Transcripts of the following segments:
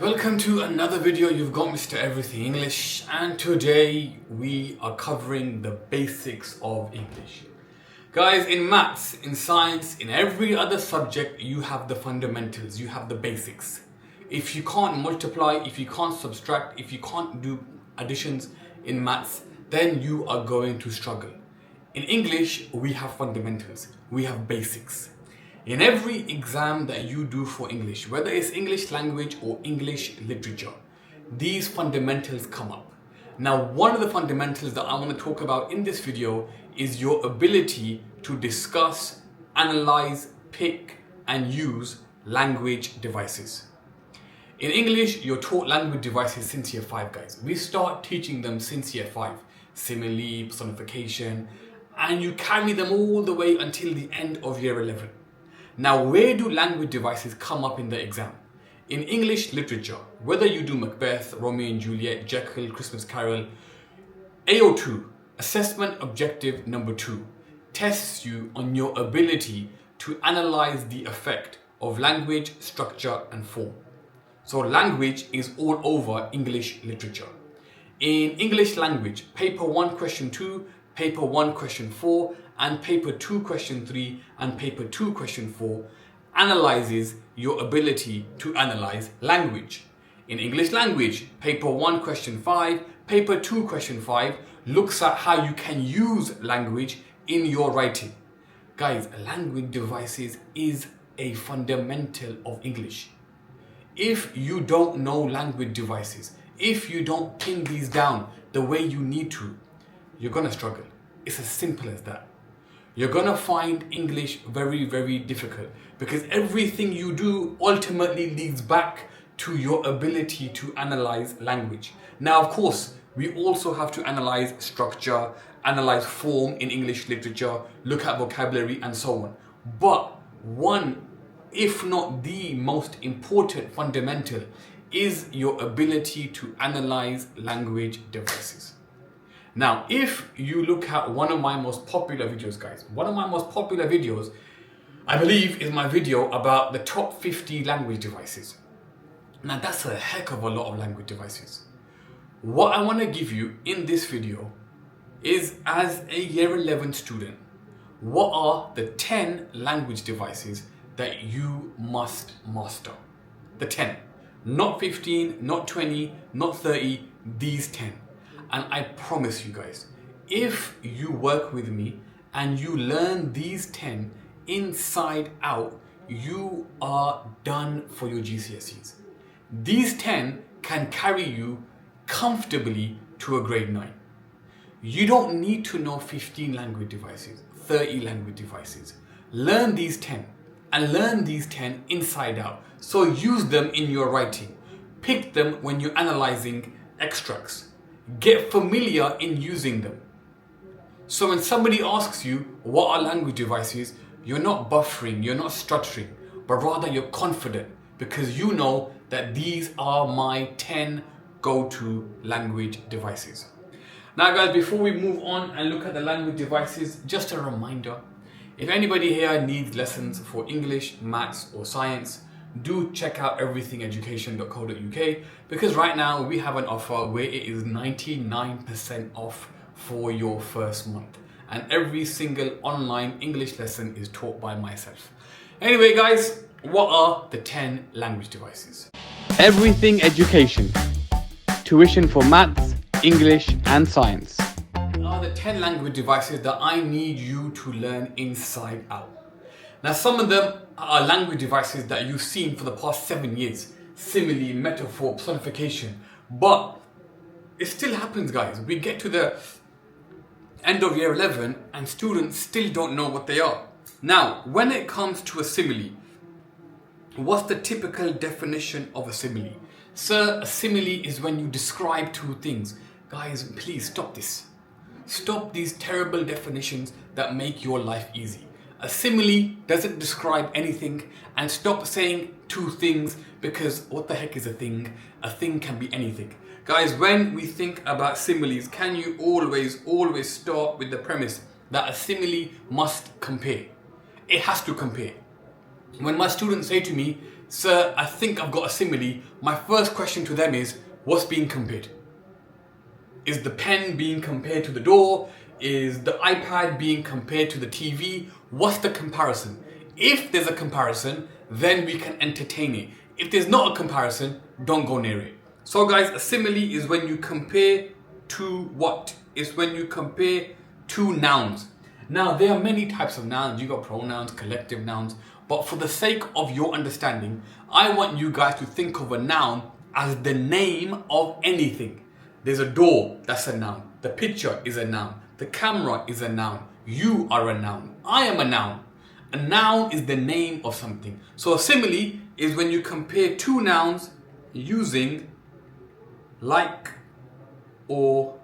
Welcome to another video. You've got Mr. Everything English, and today we are covering the basics of English. Guys, in maths, in science, in every other subject, you have the fundamentals, you have the basics. If you can't multiply, if you can't subtract, if you can't do additions in maths, then you are going to struggle. In English, we have fundamentals, we have basics. In every exam that you do for English, whether it's English language or English literature, these fundamentals come up. Now, one of the fundamentals that I want to talk about in this video is your ability to discuss, analyze, pick, and use language devices. In English, you're taught language devices since year 5, guys. We start teaching them since year 5. Simile, personification, and you carry them all the way until the end of year 11. Now, where do language devices come up in the exam? In English literature, whether you do Macbeth, Romeo and Juliet, Jekyll, Christmas Carol, AO2, Assessment Objective Number 2, tests you on your ability to analyze the effect of language, structure, and form. So language is all over English literature. In English language, paper 1 question 2, paper 1 question 4, and paper 2 question 3 and paper 2 question 4 analyzes your ability to analyze language. In English language, paper 1 question 5, paper 2 question 5 looks at how you can use language in your writing. Guys, language devices is a fundamental of English. If you don't know language devices, if you don't pin these down the way you need to, you're gonna struggle. It's as simple as that. You're gonna find English very, very difficult because everything you do ultimately leads back to your ability to analyze language. Now, of course, we also have to analyze structure, analyze form in English literature, look at vocabulary and so on. But one, if not the most important fundamental, is your ability to analyze language devices. Now, if you look at one of my most popular videos, guys, one of my most popular videos, I believe, is my video about the top 50 language devices. Now, that's a heck of a lot of language devices. What I want to give you in this video is, as a year 11 student, what are the 10 language devices that you must master? The 10. Not 15, not 20, not 30, these 10. And I promise you guys, if you work with me and you learn these 10 inside out, you are done for your GCSEs. These 10 can carry you comfortably to a grade 9. You don't need to know 15 language devices, 30 language devices. Learn these 10 and learn these 10 inside out. So use them in your writing. Pick them when you're analyzing extracts. Get familiar in using them. So when somebody asks you what are language devices, you're not buffering, you're not stuttering, but rather you're confident because you know that these are my 10 go-to language devices. Now guys, before we move on and look at the language devices, just a reminder, if anybody here needs lessons for English, maths or science, do check out everythingeducation.co.uk because right now we have an offer where it is 99% off for your first month, and every single online English lesson is taught by myself. Anyway guys, what are the 10 language devices? Everything Education. Tuition for maths, English and science. Are the 10 language devices that I need you to learn inside out. Now, some of them are language devices that you've seen for the past 7 years. Simile, metaphor, personification. But it still happens, guys. We get to the end of year 11 and students still don't know what they are. Now, when it comes to a simile, what's the typical definition of a simile? Sir, a simile is when you describe two things. Guys, please stop this. Stop these terrible definitions that make your life easy. A simile doesn't describe anything, and stop saying two things because what the heck is a thing? A thing can be anything. Guys, when we think about similes, can you always start with the premise that a simile must compare? It has to compare. When my students say to me, sir, I think I've got a simile, my first question to them is, what's being compared? Is the pen being compared to the door? Is the iPad being compared to the TV? What's the comparison? If there's a comparison, then we can entertain it. If there's not a comparison, don't go near it. So guys, a simile is when you compare to what? It's when you compare two nouns. Now, there are many types of nouns. You've got pronouns, collective nouns. But for the sake of your understanding, I want you guys to think of a noun as the name of anything. There's a door, that's a noun. The picture is a noun. The camera is a noun. You are a noun. I am a noun. A noun is the name of something. So a simile is when you compare two nouns using like or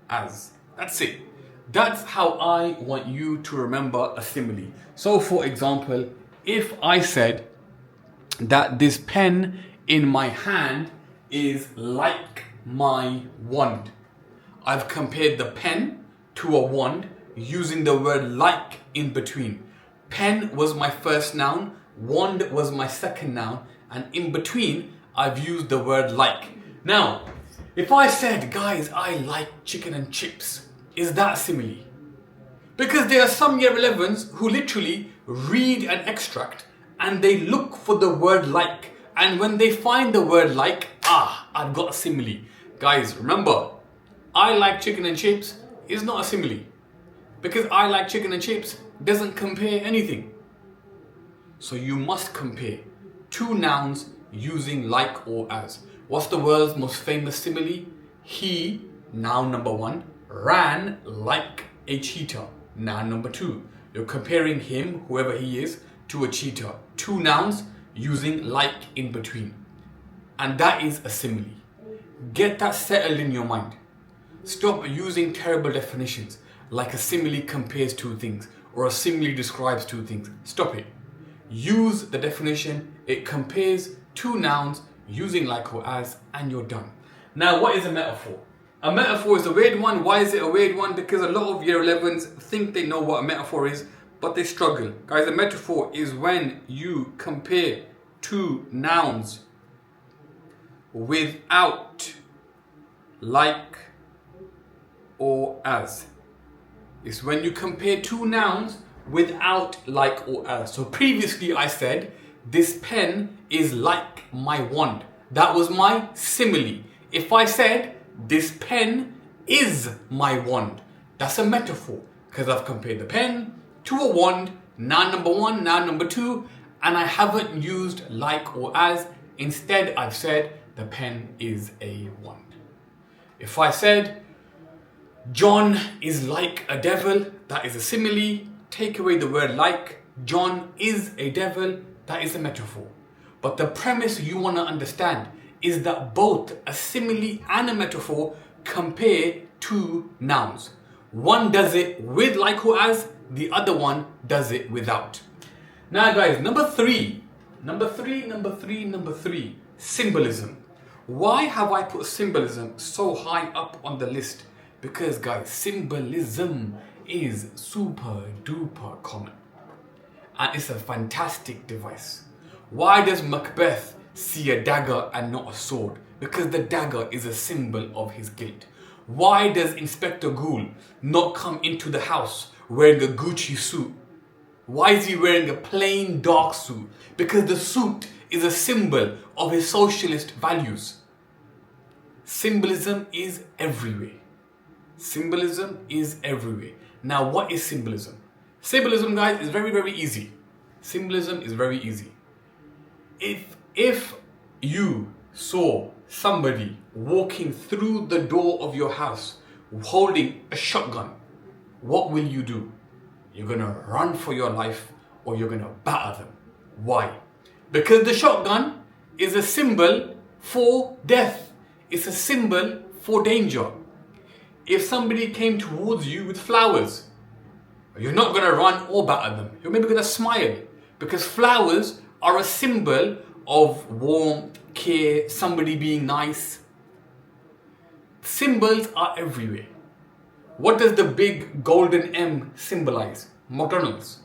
as. That's it. That's how I want you to remember a simile. So for example, if I said that this pen in my hand is like my wand, I've compared the pen to a wand using the word like in between. Pen was my first noun, wand was my second noun, and in between I've used the word like. Now, if I said, guys, I like chicken and chips, is that simile? Because there are some year 11s who literally read an extract and they look for the word like, and when they find the word like, I've got a simile. Guys, remember, I like chicken and chips is not a simile. Because I like chicken and chips doesn't compare anything. So you must compare two nouns using like or as. What's the world's most famous simile? He, noun number one, ran like a cheetah. Noun number two. You're comparing him, whoever he is, to a cheetah. Two nouns using like in between. And that is a simile. Get that settled in your mind. Stop using terrible definitions like a simile compares two things or a simile describes two things. Stop it. Use the definition. It compares two nouns using like or as, and you're done. Now, what is a metaphor? A metaphor is a weird one. Why is it a weird one? Because a lot of year 11s think they know what a metaphor is, but they struggle. Guys, a metaphor is when you compare two nouns without like or as. It's when you compare two nouns without like or as. So previously I said, this pen is like my wand. That was my simile. If I said, this pen is my wand, that's a metaphor, because I've compared the pen to a wand, noun number one, noun number two, and I haven't used like or as. Instead, I've said the pen is a wand. If I said, John is like a devil, that is a simile. Take away the word like. John is a devil, that is a metaphor. But the premise you want to understand is that both a simile and a metaphor compare two nouns. One does it with like or as, the other one does it without. Now guys, number three, symbolism. Why have I put symbolism so high up on the list? Because guys, symbolism is super duper common. And it's a fantastic device. Why does Macbeth see a dagger and not a sword? Because the dagger is a symbol of his guilt. Why does Inspector Ghoul not come into the house wearing a Gucci suit? Why is he wearing a plain dark suit? Because the suit is a symbol of his socialist values. Symbolism is everywhere. Symbolism is everywhere. Now, what is symbolism? Symbolism, guys, is very, very easy. Symbolism is very easy. If you saw somebody walking through the door of your house holding a shotgun, what will you do? You're gonna run for your life or you're gonna batter them. Why? Because the shotgun is a symbol for death. It's a symbol for danger. If somebody came towards you with flowers, you're not gonna run or batter them. You're maybe gonna smile, because flowers are a symbol of warmth, care, somebody being nice. Symbols are everywhere. What does the big golden M symbolize? McDonald's.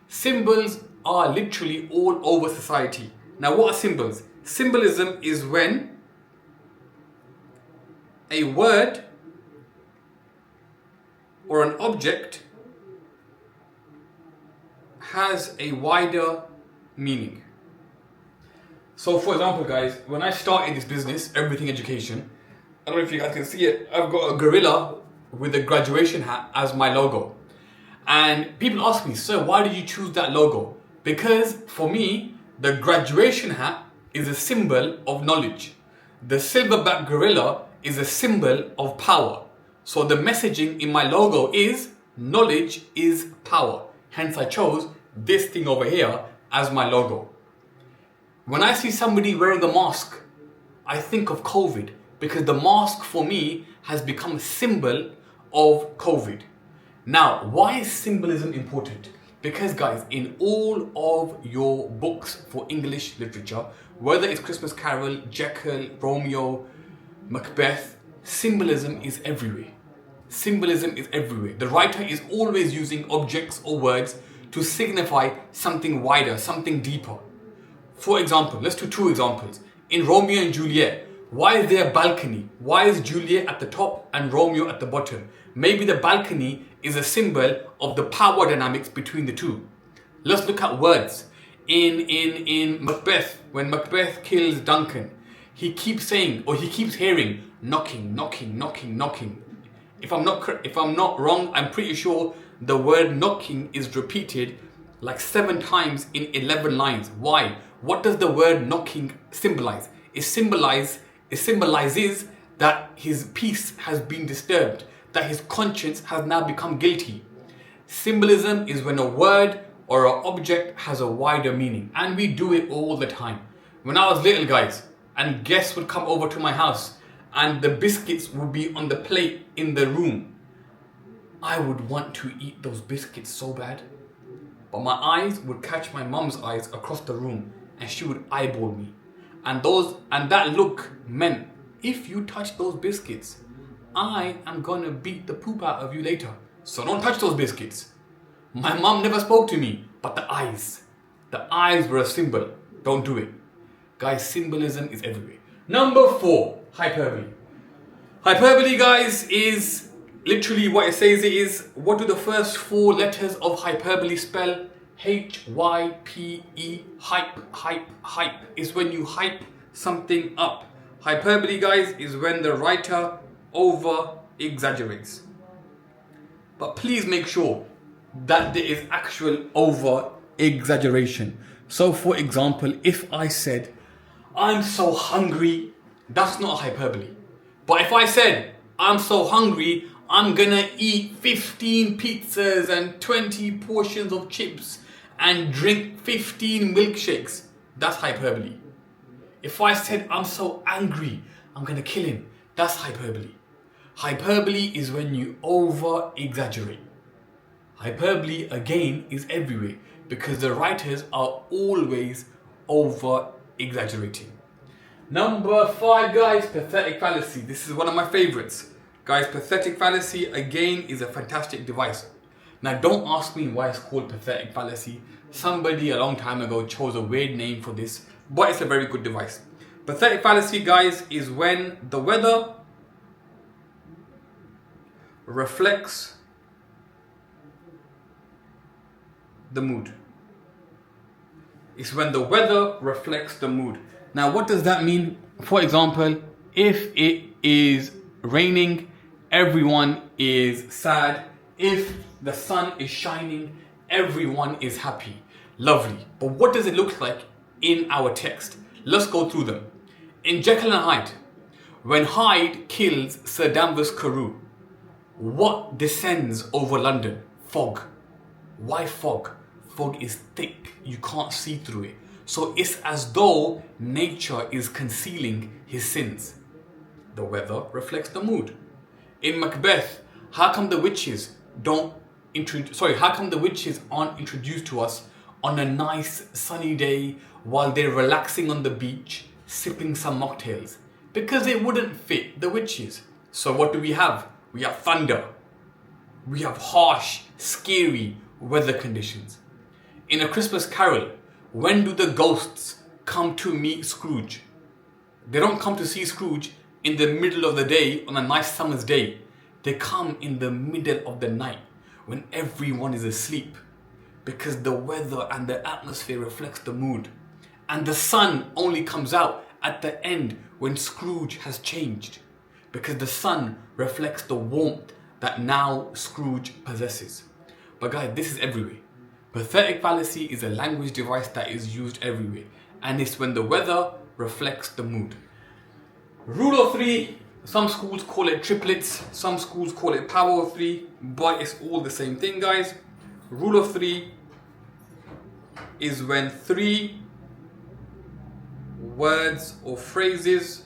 Symbols are literally all over society. Now, what are symbols? Symbolism is when a word or an object has a wider meaning. So for example, guys, when I started this business, Everything Education, I don't know if you guys can see it, I've got a gorilla with a graduation hat as my logo. And people ask me, sir, why did you choose that logo? Because for me, the graduation hat is a symbol of knowledge. The silverback gorilla is a symbol of power. So the messaging in my logo is knowledge is power. Hence I chose this thing over here as my logo. When I see somebody wearing a mask, I think of COVID because the mask for me has become a symbol of COVID. Now, why is symbolism important? Because guys, in all of your books for English literature, whether it's Christmas Carol, Jekyll, Romeo, Macbeth, symbolism is everywhere. Symbolism is everywhere. The writer is always using objects or words to signify something wider, something deeper. For example, let's do two examples. In Romeo and Juliet, why is there a balcony? Why is Juliet at the top and Romeo at the bottom? Maybe the balcony is a symbol of the power dynamics between the two. Let's look at words. In Macbeth, when Macbeth kills Duncan, he keeps saying, or he keeps hearing, knocking, knocking, knocking, knocking. If I'm not wrong, I'm pretty sure the word knocking is repeated like 7 times in 11 lines. Why? What does the word knocking symbolize? It symbolizes that his peace has been disturbed, that his conscience has now become guilty. Symbolism is when a word or an object has a wider meaning, and we do it all the time. When I was little, guys, and guests would come over to my house and the biscuits would be on the plate in the room, I would want to eat those biscuits so bad. But my eyes would catch my mum's eyes across the room and she would eyeball me. And that look meant, if you touch those biscuits, I am gonna beat the poop out of you later. So don't touch those biscuits. My mum never spoke to me, but the eyes were a symbol. Don't do it. Guys, symbolism is everywhere. Number 4, hyperbole. Hyperbole, guys, is literally what it says it is. What do the first 4 letters of hyperbole spell? H-Y-P-E, hype, hype, hype. Is when you hype something up. Hyperbole, guys, is when the writer over exaggerates. But please make sure that there is actual over exaggeration. So for example, if I said, I'm so hungry, that's not a hyperbole. But if I said, I'm so hungry, I'm gonna eat 15 pizzas and 20 portions of chips and drink 15 milkshakes, that's hyperbole. If I said, I'm so angry, I'm gonna kill him, that's hyperbole. Hyperbole is when you over exaggerate. Hyperbole again is everywhere because the writers are always over exaggerating. Number 5, guys, pathetic fallacy. This is one of my favorites. Guys, pathetic fallacy again is a fantastic device. Now don't ask me why it's called pathetic fallacy. Somebody a long time ago chose a weird name for this, but it's a very good device. Pathetic fallacy, guys, is when the weather reflects the mood. It's when the weather reflects the mood. Now, what does that mean? For example, if it is raining, everyone is sad. If the sun is shining, everyone is happy. Lovely. But what does it look like in our text? Let's go through them. In Jekyll and Hyde, when Hyde kills Sir Danvers Carew, what descends over London? Fog. Why fog? Fog is thick. You can't see through it. So it's as though nature is concealing his sins. The weather reflects the mood. In Macbeth, how come the witches aren't introduced to us on a nice sunny day while they're relaxing on the beach, sipping some mocktails? Because it wouldn't fit the witches. So what do we have? We have thunder. We have harsh, scary weather conditions. In A Christmas Carol, when do the ghosts come to meet Scrooge. They don't come to see Scrooge in the middle of the day on a nice summer's day. They come in the middle of the night when everyone is asleep, because the weather and the atmosphere reflects the mood. And the sun only comes out at the end when Scrooge has changed, because the sun reflects the warmth that now Scrooge possesses. But guys, this is everywhere. Pathetic fallacy is a language device that is used everywhere, and it's when the weather reflects the mood. Rule of three, some schools call it triplets, some schools call it power of three, but it's all the same thing, guys. Rule of three is when three words or phrases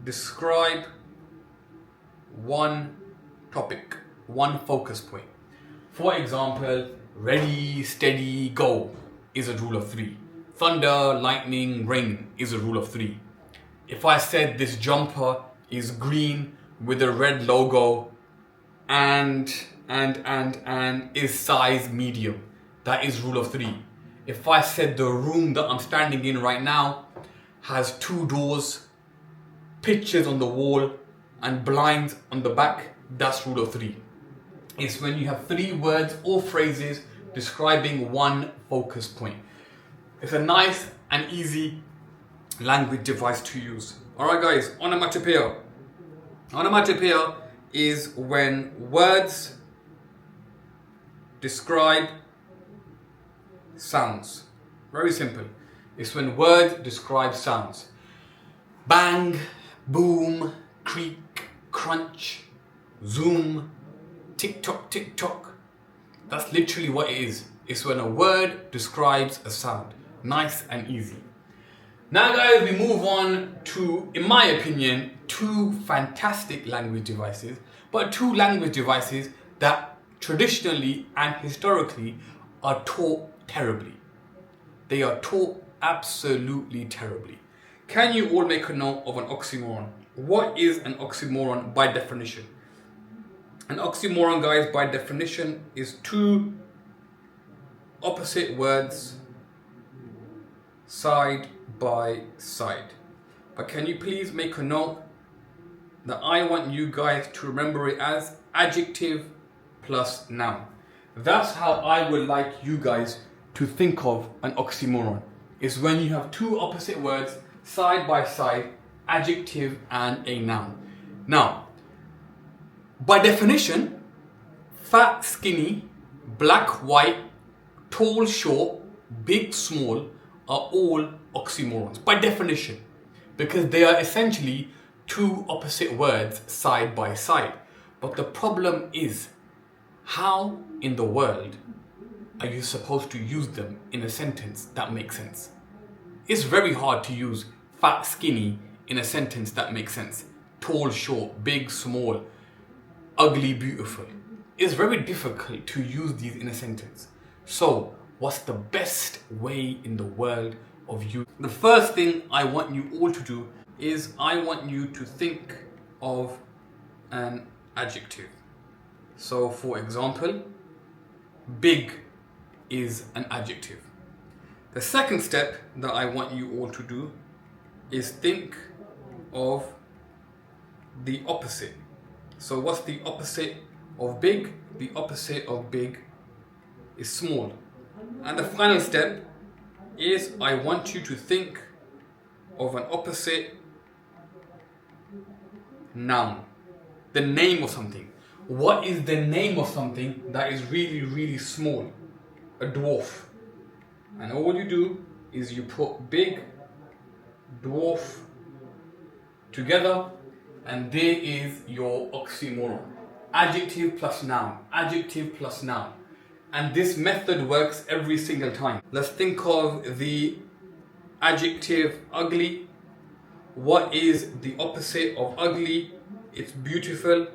describe one topic, one focus point. For example, ready, steady, go is a rule of three. Thunder, lightning, rain is a rule of three. If I said this jumper is green with a red logo and is size medium, that is rule of three. If I said the room that I'm standing in right now has two doors, pictures on the wall and blinds on the back, that's rule of three. It's when you have three words or phrases describing one focus point. It's a nice and easy language device to use. Alright guys, onomatopoeia. Onomatopoeia is when words describe sounds. Very simple. It's when words describe sounds. Bang, boom, creak, crunch, zoom, tick-tock, tick-tock. That's literally what it is. It's when a word describes a sound. Nice and easy. Now guys, we move on to, in my opinion, two fantastic language devices, but two language devices that traditionally and historically are taught terribly. They are taught absolutely terribly. Can you all make a note of an oxymoron? What is an oxymoron by definition? An oxymoron, guys, by definition is two opposite words side by side. But can you please make a note that I want you guys to remember it as adjective plus noun. That's how I would like you guys to think of an oxymoron. It's when you have two opposite words side by side, adjective and a noun. Now, by definition, fat, skinny, black, white, tall, short, big, small are all oxymorons by definition, because they are essentially two opposite words side by side. But the problem is, how in the world are you supposed to use them in a sentence that makes sense? It's very hard to use fat, skinny in a sentence that makes sense. Tall, short, big, small, ugly, beautiful. It's very difficult to use these in a sentence. So, what's the best way in the world of using? The first thing I want you all to do is I want you to think of an adjective. So, for example, big is an adjective. The second step that I want you all to do is think of the opposite. So what's the opposite of big? The opposite of big is small. And the final step is I want you to think of an opposite noun. The name of something. What is the name of something that is really, really small? A dwarf. And all you do is you put big, dwarf together, and there is your oxymoron. Adjective plus noun, adjective plus noun. And this method works every single time. Let's think of the adjective ugly. What is the opposite of ugly? It's beautiful.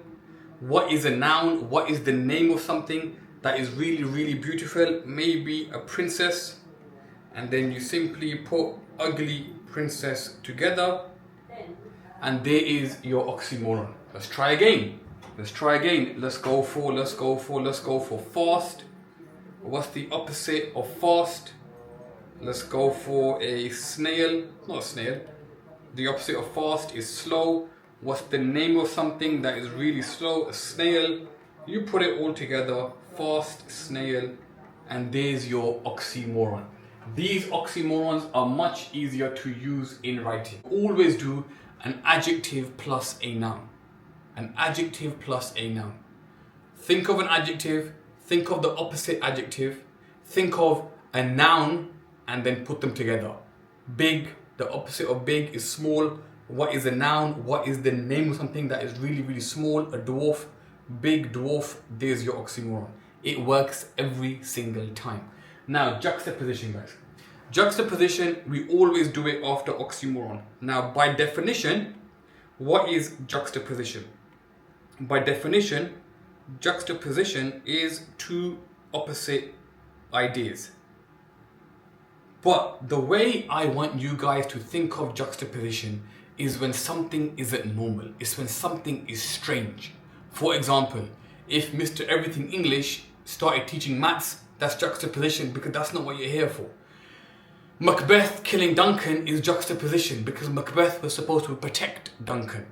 What is a noun? What is the name of something that is really, really beautiful? Maybe a princess. And then you simply put ugly princess together, and there is your oxymoron. Let's try again. Let's go for fast. What's the opposite of fast? Let's go for a snail. Not a snail. The opposite of fast is slow. What's the name of something that is really slow? A snail. You put it all together. Fast, snail, and there's your oxymoron. These oxymorons are much easier to use in writing. Always do an adjective plus a noun. An adjective plus a noun. Think of an adjective, think of the opposite adjective, think of a noun, and then put them together. Big, the opposite of big is small. What is a noun? What is the name of something that is really, really small? A dwarf. Big, dwarf, there's your oxymoron. It works every single time. Now, juxtaposition, guys. Juxtaposition, we always do it after oxymoron. Now, by definition, what is juxtaposition? By definition, juxtaposition is two opposite ideas. But the way I want you guys to think of juxtaposition is when something isn't normal. It's when something is strange. For example, if Mr. Everything English started teaching maths, that's juxtaposition because that's not what you're here for. Macbeth killing Duncan is juxtaposition because Macbeth was supposed to protect Duncan.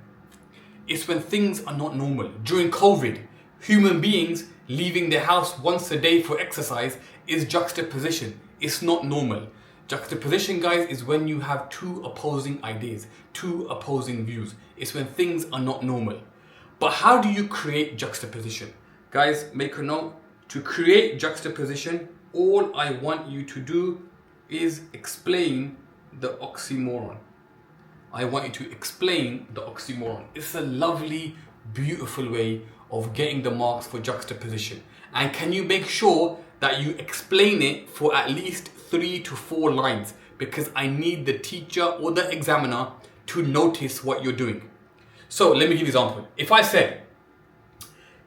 It's when things are not normal. During COVID, human beings leaving their house once a day for exercise is juxtaposition. It's not normal. Juxtaposition, guys, is when you have two opposing ideas, two opposing views. It's when things are not normal. But how do you create juxtaposition? Guys, make a note. To create juxtaposition, all I want you to do is explain the oxymoron. I want you to explain the oxymoron. It's a lovely, beautiful way of getting the marks for juxtaposition. And can you make sure that you explain it for at least 3 to 4 lines? Because I need the teacher or the examiner to notice what you're doing. So let me give you an example. If I said,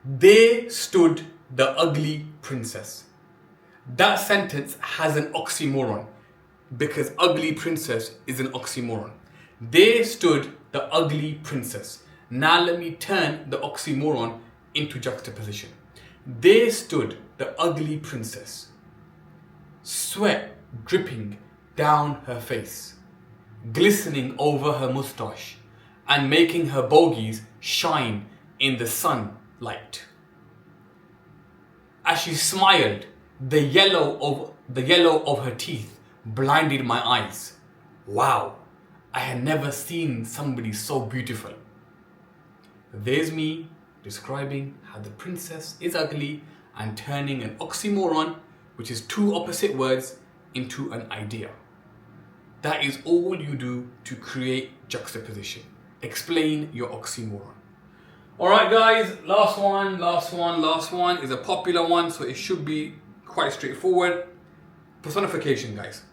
there stood the ugly princess. That sentence has an oxymoron because ugly princess is an oxymoron. There stood the ugly princess. Now let me turn the oxymoron into juxtaposition. There stood the ugly princess, sweat dripping down her face, glistening over her moustache, and making her bogies shine in the sunlight. As she smiled, the yellow of her teeth blinded my eyes. Wow, I had never seen somebody so beautiful. There's me describing how the princess is ugly and turning an oxymoron, which is two opposite words, into an idea. That is all you do to create juxtaposition. Explain your oxymoron. Alright guys, last one is a popular one, so it should be quite straightforward. Personification, guys.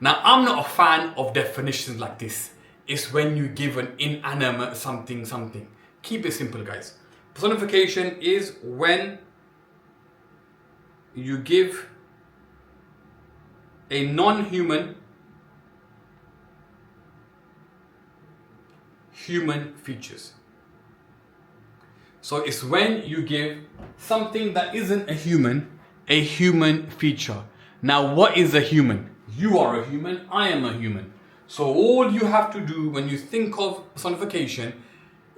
Now, I'm not a fan of definitions like this. It's when you give an inanimate something. Keep it simple, guys. Personification is when you give a non-human human features. So it's when you give something that isn't a human feature. Now, what is a human? You are a human, I am a human. So all you have to do when you think of personification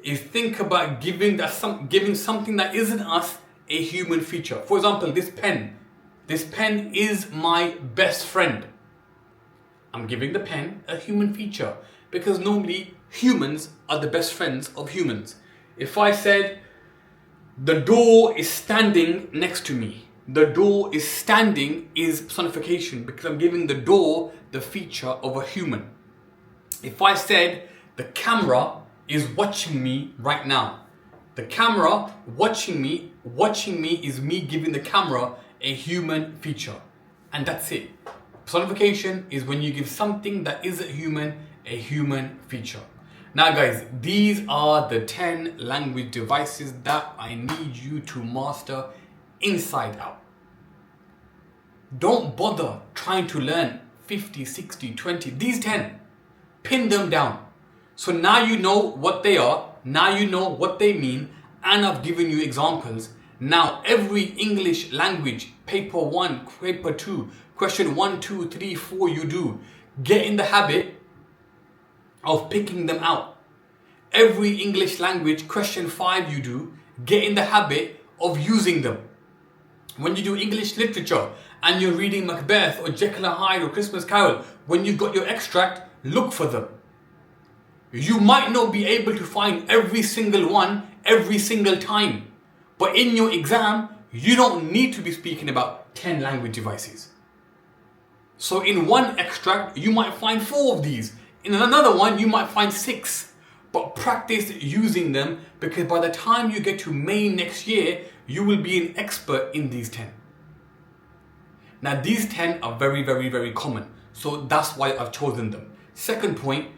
is think about giving something that isn't us a human feature. For example, this pen. This pen is my best friend. I'm giving the pen a human feature because normally humans are the best friends of humans. If I said, the door is standing next to me. The door is standing is personification because I'm giving the door the feature of a human. If I said, the camera is watching me right now. The camera watching me is me giving the camera a human feature. And that's it. Personification is when you give something that isn't human a human feature. Now guys, these are the 10 language devices that I need you to master inside out. Don't bother trying to learn 50, 60, 20, these 10. Pin them down. So now you know what they are, now you know what they mean, and I've given you examples. Now every English language, paper 1, paper 2, question 1, 2, 3, 4 you do, get in the habit of picking them out. Every English language, question 5 you do, get in the habit of using them. When you do English literature and you're reading Macbeth or Jekyll and Hyde or Christmas Carol, when you've got your extract, look for them. You might not be able to find every single one every single time, but in your exam, you don't need to be speaking about 10 language devices. So in one extract, you might find 4 of these. In another one, you might find 6. But practice using them, because by the time you get to May next year, you will be an expert in these 10. Now these 10 are very, very, very common. So that's why I've chosen them. Second point,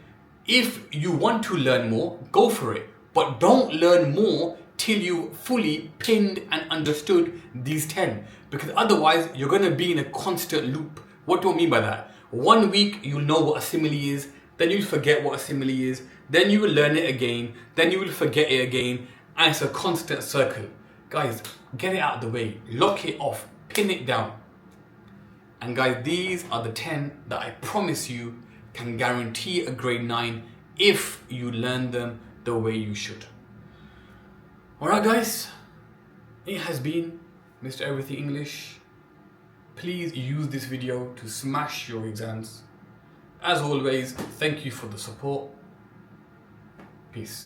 if you want to learn more, go for it. But don't learn more till you fully pinned and understood these 10. Because otherwise, you're going to be in a constant loop. What do I mean by that? 1 week, you'll know what a simile is. Then you'll forget what a simile is. Then you will learn it again. Then you will forget it again. And it's a constant circle. Guys, get it out of the way. Lock it off. Pin it down. And guys, these are the 10 that I promise you can guarantee a grade 9 if you learn them the way you should. Alright guys, it has been Mr. Everything English. Please use this video to smash your exams. As always, thank you for the support. Peace.